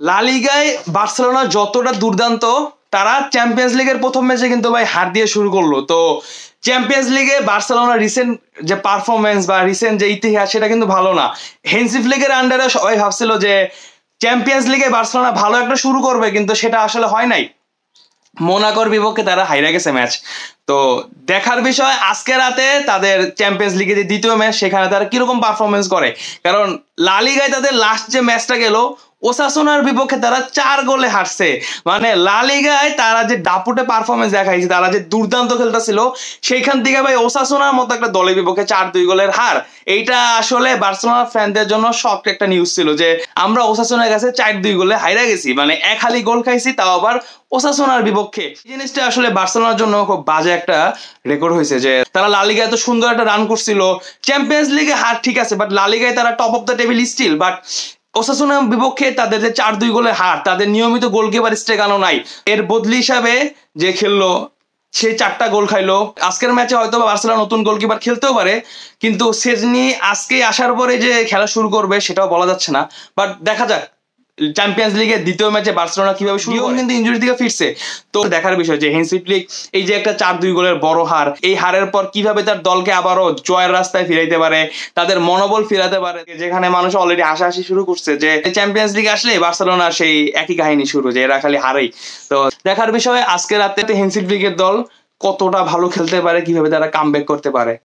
লা লিগায় বার্সেলোনা যতটা দুর্দান্ত, তারা চ্যাম্পিয়ন্স লিগের প্রথম ম্যাচে কিন্তু ভাই হার দিয়ে শুরু করলো। তো চ্যাম্পিয়ন্স লিগে বার্সেলোনা রিসেন্ট যে পারফরমেন্স বা রিসেন্ট যে ইতিহাস সেটা কিন্তু ভালো না। হেন্সি ফ্লিকের আন্ডারে সবাই ভাবছিল যে চ্যাম্পিয়ন্স লিগে বার্সেলোনা ভালো একটা শুরু করবে, কিন্তু সেটা আসলে হয় নাই। মোনাকোর বিপক্ষে তারা হাইরা গেছে ম্যাচ। তো দেখার বিষয় আজকে রাতে তাদের চ্যাম্পিয়ন্স লিগে যে দ্বিতীয় ম্যাচ, সেখানে তারা কিরকম পারফরমেন্স করে। কারণ লা লিগায় তাদের লাস্ট যে ম্যাচটা গেল, ওসাসুনার বিপক্ষে তারা 4 গোলে হারছে। মানে লা লিগায় তারা যে দাপুটে পারফরমেন্স দেখাইছে, তারা যে দুর্দান্ত খেলতেছিল, সেইখান থেকে ভাই ওসাসুনার মতো একটা দলের বিপক্ষে 4-2 গোলের হার, এইটা আসলে বার্সেলোনা ফ্যানদের জন্য শক একটা নিউজ ছিল যে আমরা ওসাসুনার কাছে 4-2 গোলে হাইরা গেছি, মানে এক হালি গোল খাইছি, তাও আবার ওসাসুনার বিপক্ষে। এই জিনিসটা আসলে বার্সেলোনার জন্য খুব বাজে একটা রেকর্ড হয়েছে যে তারা লা লিগায় এত সুন্দর একটা রান করছিল, চ্যাম্পিয়ন্স লিগে হার ঠিক আছে, বাট লা লিগায় তারা top of the table still. But ওসাসুনার বিপক্ষে তাদের যে 4-2 গোলের হার, তাদের নিয়মিত গোলকিপার স্টেগানো নাই, এর বদলি হিসাবে যে খেললো সে 4টা গোল খাইলো। আজকের ম্যাচে হয়তো বার্সেলোনা নতুন গোলকিপার খেলতেও পারে, কিন্তু সেজনি আজকে আসার পরে যে খেলা শুরু করবে সেটাও বলা যাচ্ছে না। বাট দেখা যাক চ্যাম্পিয়ন্স লিগের দ্বিতীয় ম্যাচে বার্সেলোনা কিভাবে শুরু করে। কিন্তু ইনজুরি থেকে ফিরছে, তো দেখার বিষয় যে হেন্সি ফ্লিক এই যে একটা 4-2 গোলের বড় হার, এই হারের পর কিভাবে তার দলকে আবারও জয়ের রাস্তায় ফিরাইতে পারে, তাদের মনোবল ফিরাতে পারে। যেখানে মানুষ অলরেডি হাসাহাসি শুরু করছে যে চ্যাম্পিয়ন্স লিগ আসলে বার্সেলোনার সেই একই কাহিনী শুরু, যে এরা খালি হারেই। তো দেখার বিষয় আজকে রাতে হেন্সি ফ্লিকের দল কতটা ভালো খেলতে পারে, কিভাবে তারা কামব্যাক করতে পারে।